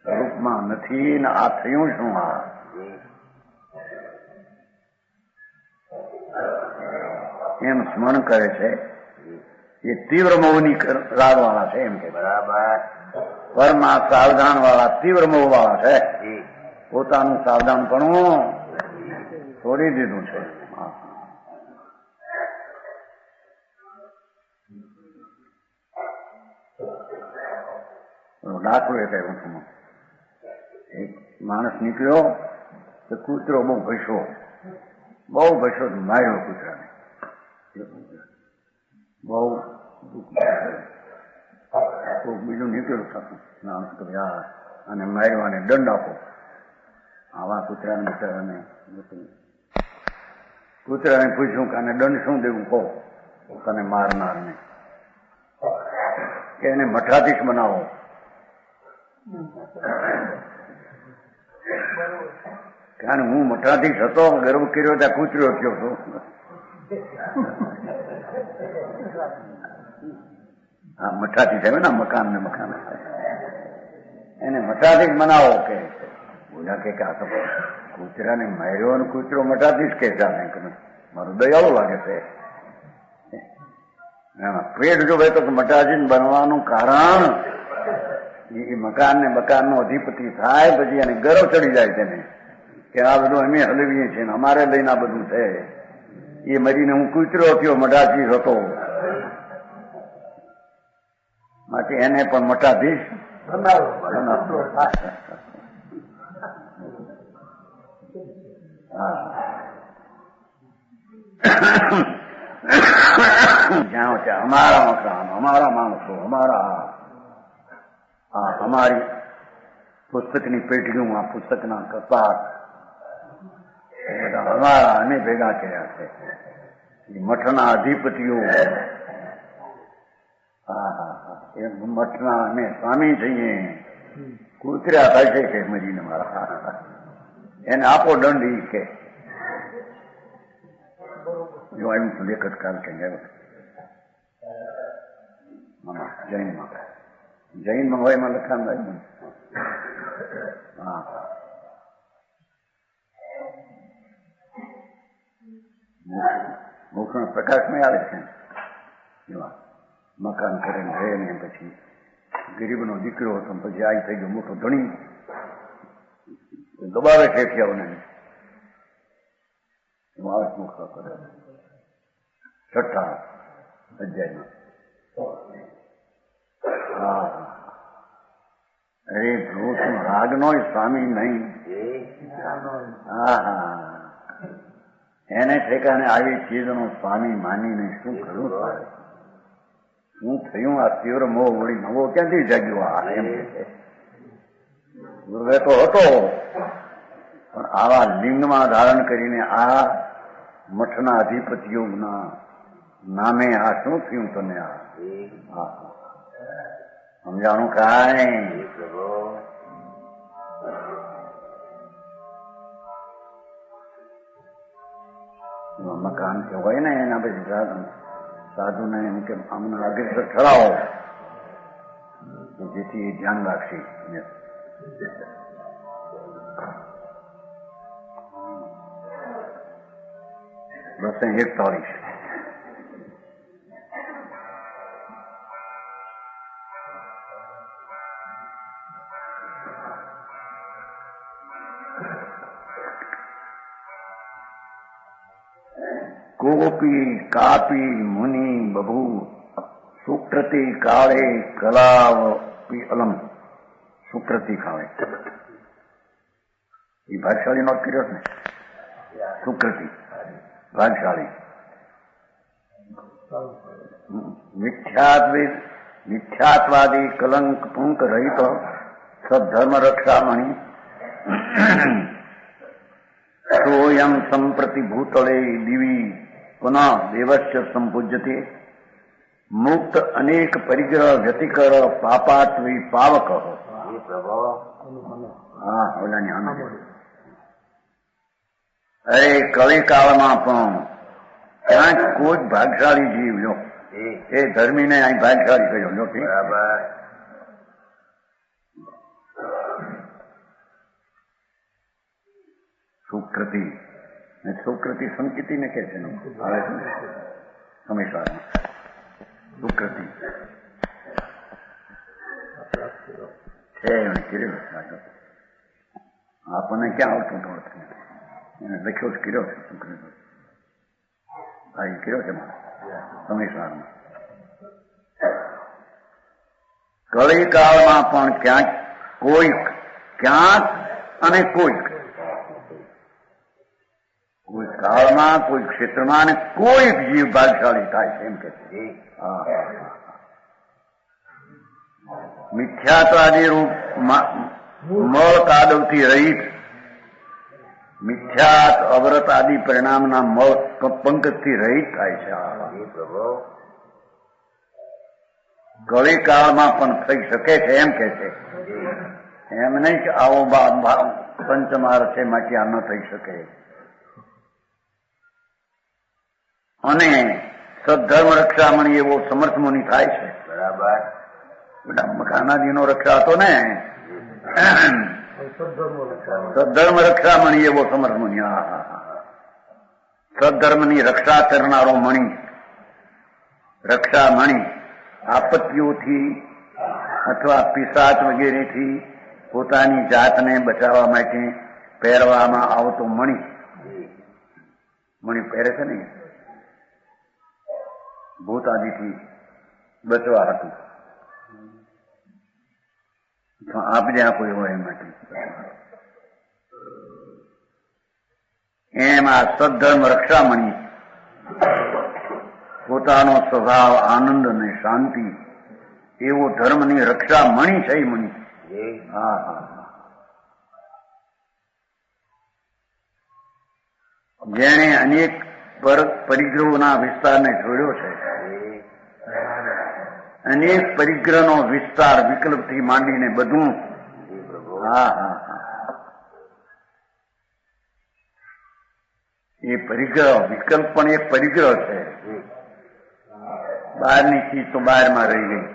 સ્વરૂપમાં નથી ને આ થયું શું આ એમ સ્મરણ કરે છે એ તીવ્ર મોહની રાગ વાળા છે એમ કે બરાબર પરમાં સાવધાન વાળા તીવ્ર મોહ વાળા છે પોતાનું સાવધાનપણું છોડી દીધું છે દાખલો એ કહ્યું છું એક માણસ નીકળ્યો તો કૂતરો બહુ ભસ્યો માર્યો કૂતરાને બહુ બીજું નીકળ્યું થતું માણસ તો અને માર્યો અને દંડ આપો આવા કૂતરાને બિચારાને કૂતરાને પૂછ્યું કે આને દંડ શું દેવું કહો તને મારનારને કે એને મઠાધીશ બનાવો કારણ હું મઠાધીશ હતો ગર્વ કર્યો ત્યાં કૂતર્યો થયો હતો હા મઠાધીશ આવે ને મકાન ને મકાન એને મઠાધીશ બનાવો કે બોલ્યા કે આ તો કૂતરાને માર્યો અને કૂતરો મઠાધીશ કે મારું દયાળુ લાગે છે પેટ જો ભાઈ તો મઠાધીશ બનવાનું કારણ એ મકાન ને મકાન નો અધિપતિ થાય પછી એને ગર્વ ચડી જાય તેને કે આ બધું અમે હલવીએ છીએ ને અમારે લઈને આ બધું છે એ મરીને હું કૂતરો થયો મઠાધીશ હતો માટે એને પણ મઠાધીશ જ્યાં છે અમારા મકાન અમારા માણસો અમારી પુસ્તકની પેટીઓ આ પુસ્તકના કપાટ બધા અમારા અમે ભેગા કર્યા છે એ મઠના અધિપતિઓ એ મઠના અમે સ્વામી છીએ કૂતર્યા થાય છે કે મરીને મારા એને આપો દંડ ઈ કે જો આવ્યું છું લેખક કાલ કે જૈનમાં હોય એમાં લખાણ આવ્યું મોક્ષ પ્રકાશમાં આવે છે એવા મકાન કરીને રહે ને પછી ગરીબનો દીકરો હતો પછી આ થઈ ગયો મોટો ધણી દબાવે ઠેઠિયાઓને આવે મોક્ષ કરે 6ઠ્ઠા અધ્યાયમાં અરે પ્રભુ તું રાગનો સ્વામી નહીં એને ઠેકાને આવી ચીજનો સ્વામી માનીને શું કરવું પડે શું થયું આ તીવ્ર મોહ વળી નવો ક્યાંથી જાગ્યો આ એમ પૂર્વે તો હતો પણ આવા લિંગમાં ધારણ કરીને આ મઠના અધિપતિઓના નામે આ શું થયું તને આ સમજાણું કાંઈ મકાન કે હોય ને એના પછી સાધુને એમ કે અમને અગ્રેસર ઠરાવો, જેથી એ ધ્યાન રાખશે. બસ 41. કોપી કાપી મુનિ બભુ સુક્રતિ કાળે કલાવ અલમ. સુક્રતિ કાળે એ ભાગશાળી નોટ કર્યો ને. સુક્રતિ ભાગશાળી. મિથ્યાત્વાદી કલંક પુંક રહિત સદ્ધર્મ રક્ષામણી સોયમ સંપ્રતિ ભૂતળે દિવી પુનઃ દેવસ્ય સંપૂજ્યતે મુક્ત અનેક પરિગ્રહ વ્યતિકર પાપાત્વી પાવક. હા, ઓલાની આનંદ. અરે કલિકાળમાં પણ ક્યાંક કોઈ ભાગશાળી જીવ લો, એ ધર્મીને અહીં ભાગશાળી કહ્યો લો. બરાબર. સુકૃતિ સુકૃતિ સંકિતિને કે છે હંમેશા સુકૃતિ છે. એને કર્યો આપણને ક્યાં આવતું થોડું એને લખ્યો જ કર્યો છે. સુકૃતિ હા, એ કર્યો છે મારે હંમેશામાં. કલિકાળમાં પણ ક્યાંક કોઈક, ક્યાંક અને કોઈક, કોઈ કાળમાં કોઈ ક્ષેત્રમાં અને કોઈક જીવ ભાગશાળી થાય છે એમ કે છે. મિથ્યાત્વાદી રૂપ મળ કાદવથી રહિત, મિથ્યાત અવ્રત આદિ પરિણામના મળ પંકજથી રહિત થાય છે. કલિકાળમાં પણ થઈ શકે છે એમ કે છે. એમ નહીં કે આવો પંચમાર છે માટે આ ન થઈ શકે. અને સદ્ધર્મ રક્ષામણી એવો સમર્થ મુનિ થાય છે. બરાબર. બધા મખાનાદીનો રક્ષા હતો ને, સદ્ધર્મ રક્ષામણી એવો સમર્થ મુનિ. સદ્ધર્મની રક્ષા કરનારો મણી, રક્ષા મણી. આપત્તિઓથી અથવા પિશાચ વગેરેથી પોતાની જાતને બચાવવા માટે પહેરવામાં આવતો મણી. મણી પહેરે છે ને ભૂત આદિથી બચવા હતું. આપજે આપો એવો એ માટે. એમ આ સદ્ધર્મ રક્ષામણી પોતાનો સ્વભાવ આનંદ અને શાંતિ એવો ધર્મની રક્ષા મણી છે. મણી. હા હા. જેણે અનેક પરિગ્રહોના વિસ્તારને જોડ્યો છે. અનેક પરિગ્રહનો વિસ્તાર વિકલ્પથી માંડીને બધું. હા હા હા. એ પરિગ્રહ વિકલ્પ પણ એક પરિગ્રહ છે. બહારની ચીજ તો બહારમાં રહી ગઈ.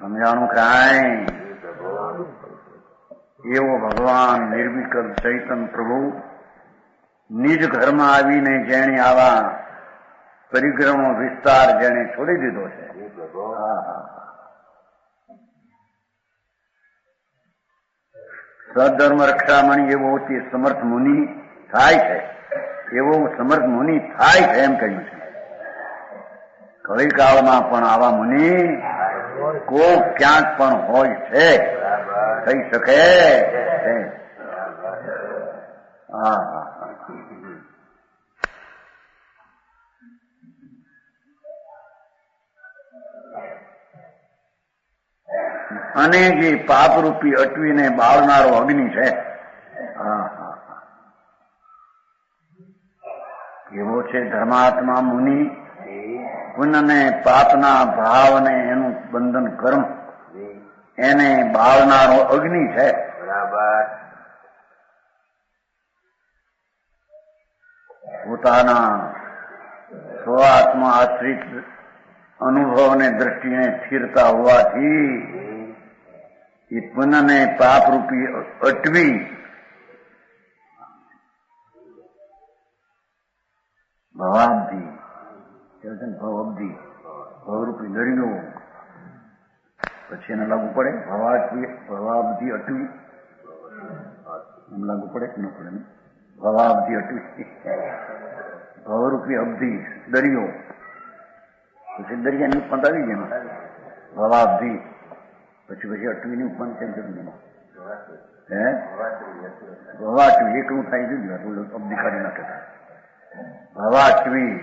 સમજાણું કાંઈ. એવો ભગવાન નિર્વિકલ્પ ચૈતન પ્રભુ નિજ ઘરમાં આવીને જેણે આવા પરિગ્રહનો વિસ્તાર જેણે છોડી દીધો છે. સધર્મ રક્ષામણી એવો તે સમર્થ મુનિ થાય છે. એવો સમર્થ મુનિ થાય છે એમ કહ્યું છે. કલિકાળમાં પણ આવા મુનિ કોક ક્યાંક પણ હોય છે, થઈ શકે છે. હા હા. અને જે પાપરૂપી અટવીને બાળનારો અગ્નિ છે. એવો છે ધર્માત્મા મુનિ. પુણ્યને પાપના ભાવને એનું બંધન કર્મ એને બાળનારો અગ્નિ છે. બરાબર. પોતાના સ્વાત્મા આશ્રિત અનુભવ અને દ્રષ્ટિને સ્થિરતા હોવાથી એ પુનઃને પાપરૂપી અટવી ભવાબ્ધિ ભવબ્ધિ ભવરૂપી દરિયો પછી એને લાગુ પડે ભવાબ્ધિ અટવી એમ લાગુ પડે કે ન પડે ને ભવાબ્ધિ અટવી ભવરૂપી અબ્ધિ દરિયો પછી દરિયાની ઉપંત આવી ગયા ભવાબ્ધિ પછી અટવીની ઉપંત કેમ થતું હે ભવાટવી એકલું થાય જુદું અબ્ધિ કાઢી નાખે ભવાટવી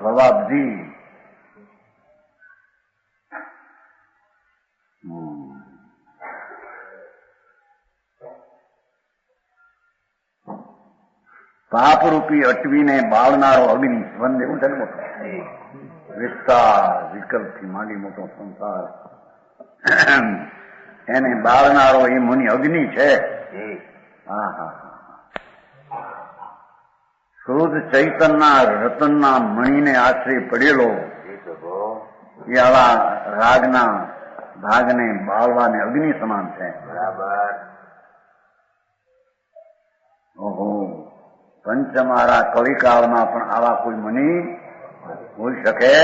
ભવાબ્ધિ પાપરૂપી અટવીને બાળનારો અગ્નિ વન એવું છે ને મોટો વિસ્તાર વિકલ્પથી માંડી મોટો સંસાર એને બાળનારો એ મુનિ અગ્નિ છે. હા હા શુદ્ધ ચૈતનના રતનના મણીને આશ્રય પડેલો એ આવા રાગના ભાગને બાળવાને અગ્નિ સમાન છે. બરાબર. ઓહો પંચમારા કવિકાળમાં પણ આવા કોઈ મુનિ હોઈ શકે.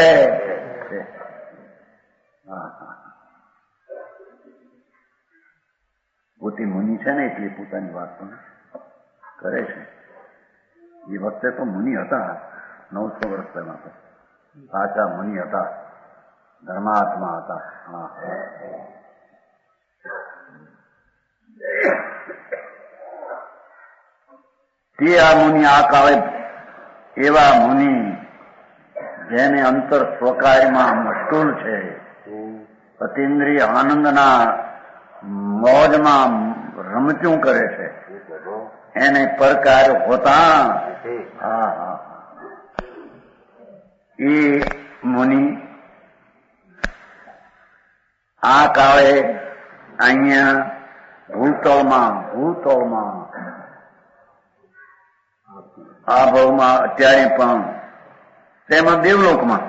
પોતે મુનિ છે ને એટલે પોતાની વાત પણ કરે છે. એ વખતે તો મુનિ હતા 900 વર્ષ પહેલા તો સાચા મુનિ હતા, ધર્માત્મા હતા. તે આ મુનિ આ કાળે એવા મુનિ જેને અંતર સ્વકાર્યમાં મશગુલ છે, અતિન્દ્રિય આનંદના મોજમાં રમતું કરે છે, એને પરકાર્ય હોતા એ મુનિ આ કાળે અહીંયા ભૂતળમાં આ ભાવમાં અત્યારે પણ તેમાં દેવલોકમાં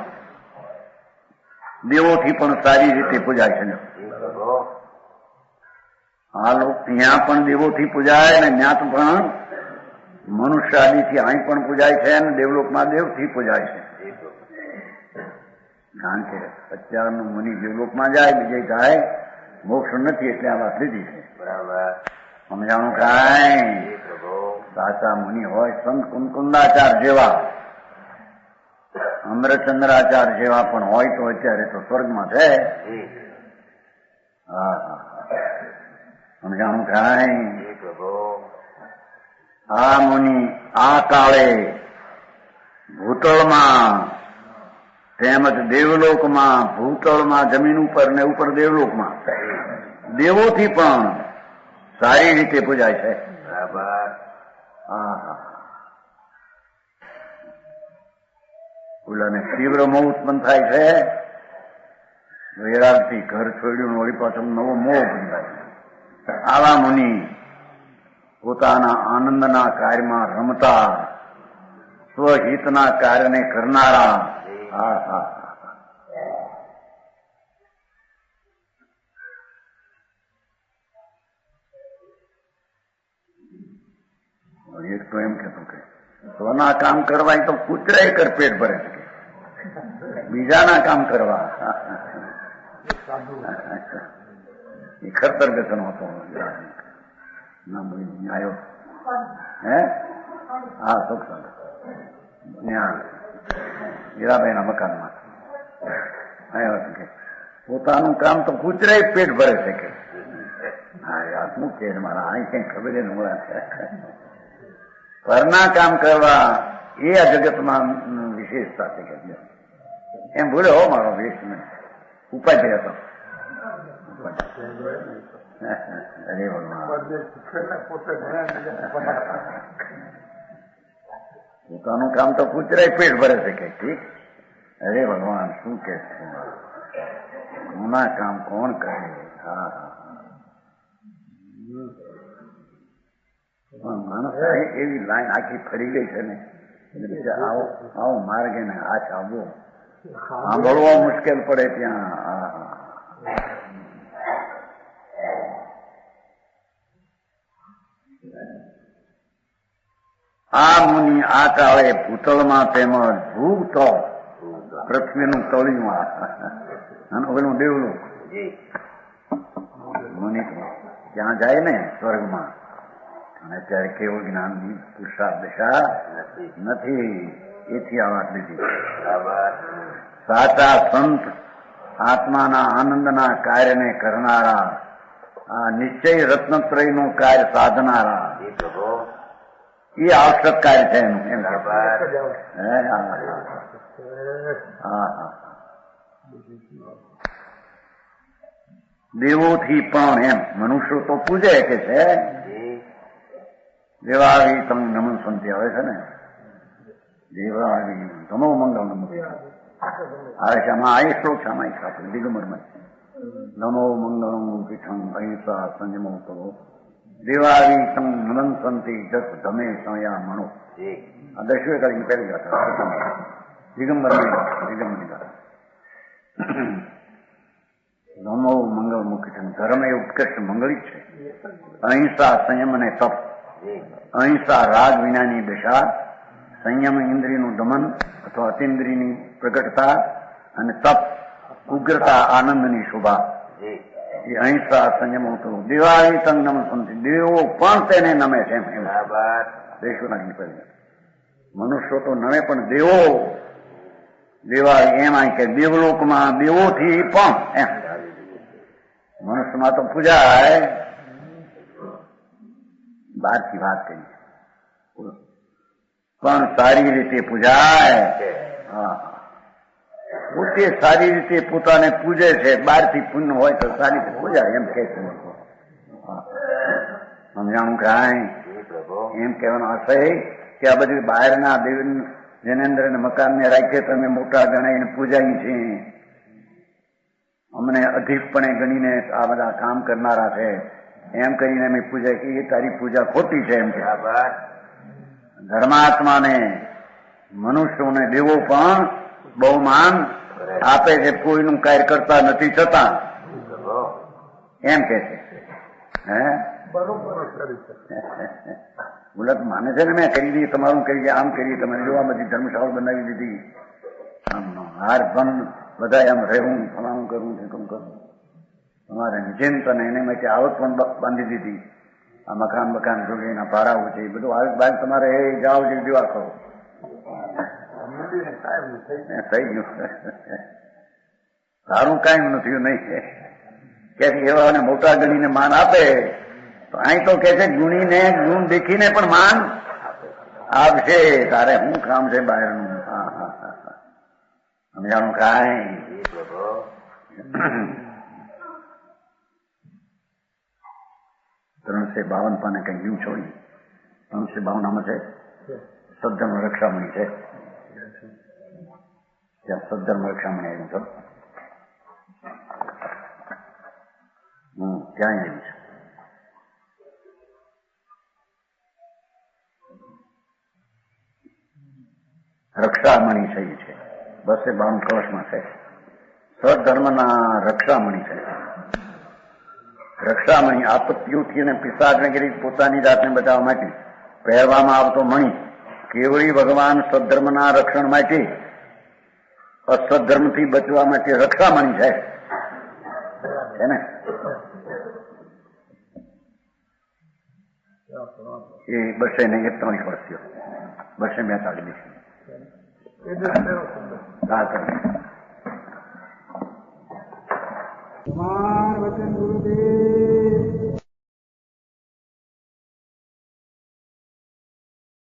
દેવોથી પણ સારી રીતે પૂજાય છે. આ લોક ત્યાં પણ દેવોથી પૂજાય ને ત્યાં પણ મનુષ્ય આદિથી અહીં પણ પૂજાય છે અને દેવલોકમાં દેવથી પૂજાય છે. કારણ કે અત્યારનું મુનિ દેવલોકમાં જાય બીજે જાય મોક્ષ નથી એટલે આ વાત લીધી છે. બરાબર. સમજાણું કાંઈ સાચા મુનિ હોય સંત કુંકુંદાચાર જેવા, અમરચંદ્રાચાર જેવા પણ હોય તો અત્યારે તો સ્વર્ગમાં છે. સમજાણું કાંઈ. આ મુનિ આ કાળે ભૂતળમાં તેમજ દેવલોકમાં, ભૂતળમાં જમીન ઉપર ને ઉપર દેવલોકમાં દેવોથી પણ સારી રીતે પૂજાય છે. બરાબર. ઓલાને તીવ્ર મોહ ઉત્પન્ન થાય છે. વૈરાગથી ઘર છોડ્યું વળી પાછો નવો મોહ બંધાય. આવા મુનિ પોતાના આનંદના કાર્યમાં રમતા, સ્વહિતના કાર્યને કરનારા. એક તો એમ કેતો કે સ્વના કામ કરવા તો કૂતરાય કર પેટ ભરે શકે, બીજાના કામ કરવા એ ખરતર ગસન હતો. ના બોલી આવ્યો હે હા સુખ ત્યાં હીરાબાઈના મકાનમાં આવ્યો કે પોતાનું કામ તો કૂતરાય પેટ ભરે શકે. હા યાર શું કે મારા અહીં કઈ ખબર ન મળે. પરના કામ કરવા એ આ જગતમાં વિશેષતા છે કે એમ ભૂલે હો મારો વેશ ઉપાય હતો. અરે ભગવાન પોતાનું કામ તો કૂતરાય પેટ ભરે છે કે ઠીક. અરે ભગવાન શું કે કોના કામ કોણ કરે. માણસ એવી લાઈન આખી ફરી ગઈ છે ને આવો માર્ગે ને હાથ આવવો સાંભળવો મુશ્કેલ પડે ત્યાં. આ મુનિ આ કાળે ભૂતળમાં તેમજ ભૂત પૃથ્વીનું તળિયું અને ઓલું દેવલું મુનિ ત્યાં જાય ને સ્વર્ગમાં અને ત્યારે કેવળ જ્ઞાનની પુરુષાર્થ દશા નથી. એથી આ વાત લીધી. સાચા સંત આત્માના આનંદના કાર્યને કરનારા, આ નિશ્ચય રત્નત્રયનું કાર્ય સાધનારા, એ આવશ્યક કાર્ય છે એનું. એમ દેવોથી પણ એમ મનુષ્યો તો પૂજે કે છે દેવાવી તમ નમન સંતિ આવે છે ને, દેવાવી તમો મંગળ નમો આવે છે. આમાં આ શ્લોક છે, આમાં આપણે દિગંબરમાં નમો મંગળમ પીઠમ અહિંસા સંયમો કરો દેવાવી તમ નમન સંતિ જસ ધમે સયા મણો. આ દશવે કરીને પહેલી ગાતા દિગંબરની ગાતા. નમો મંગળ મુખ્ય ધર્મ એ ઉત્કૃષ્ટ મંગળી છે. અહિંસા સંયમ અને તપ. અહિંસા રાગ વિનાની દશા, સંયમ ઇન્દ્રિયનું દમન અથવા અતિન્દ્રિયની પ્રગટતા, અને તપ ઉગ્રતા આનંદની શોભા. એ અહિંસા સંયમ હતો. દેવાળી તંગ નમ સંતિ, દેવો પણ તેને નમે છે. મનુષ્યો તો નમે પણ દેવો દેવાળી એમ આ કે દેવલોકમાં દેવોથી પણ એમ. મનુષ્યમાં તો પૂજાય, બહારથી વાત કરી પણ સારી રીતે પૂજાય. પોતે સારી રીતે પોતાને પૂજે છે, બહારથી પુણ્ય હોય તો સારી રીતે પૂજાય એમ કે છે. સમજાણું કાંઈ એમ કહેવાનો આશય કે આ બધી બહારના દેવ જનેન્દ્ર ને મકાનને રાખીએ તમે મોટા ગણાઈને પૂજાય છે, અમને અધિકપણે ગણીને આ બધા કામ કરનારા છે એમ કરીને અમે પૂજા કે એ તારી પૂજા ખોટી છે એમ કે. ધર્માત્માને મનુષ્યોને દેવો પણ બહુ માન આપે છે, કોઈનું કાર્ય કરતા નથી છતાં એમ કે છે. હે બોલત માને છે ને મેં કરી દઈએ, તમારું કરી દઈએ, આમ કરીએ, તમારે જોવા બધી ધર્મશાળા બનાવી દીધી, હાર બંધ બધા એમ રહેવું, ફલાણું કરવું છે, કમ કરવું, તમારે નિચિંતન એને માટે આવક પણ બાંધી દીધી. આ મકાન જોડે એના ભાડાઓ છે, બધું આવક બાદ તમારે એ જાઓ જે જેવા કરો થઈ ગયું. સારું કાંઈ નથી નહીં કે એવાને મોટા ગણીને માન આપે તો અહીં તો કે છે ગુણીને ગુણ દેખીને પણ માન આપશે. તારે શું કામ છે બહારનું? સમજાણું કાંઈ? 352 પાને કઈ જીવ છોડી 352 આમાં છે સદ્ધર્મ રક્ષામણી છે. ત્યાં સદ્ધર્મ રક્ષામણી આવ્યું છે, ત્યાં આવ્યું છે. રક્ષામણી થઈ છે 252 કળશમાં છે. સદ્ધર્મના રક્ષામણી છે. રક્ષામણી આપત્તિઓથી અને પિશાચગીરી પોતાની જાતને બચાવવા માટે પહેરવામાં આવતો મણી કેવળી ભગવાન સદ્ધર્મના રક્ષણ માટે, અસદ્ધર્મથી બચવા માટે રક્ષામણી છે ને. એ 241 વર્ષ થયો, 242. વચન ગુરુદેવ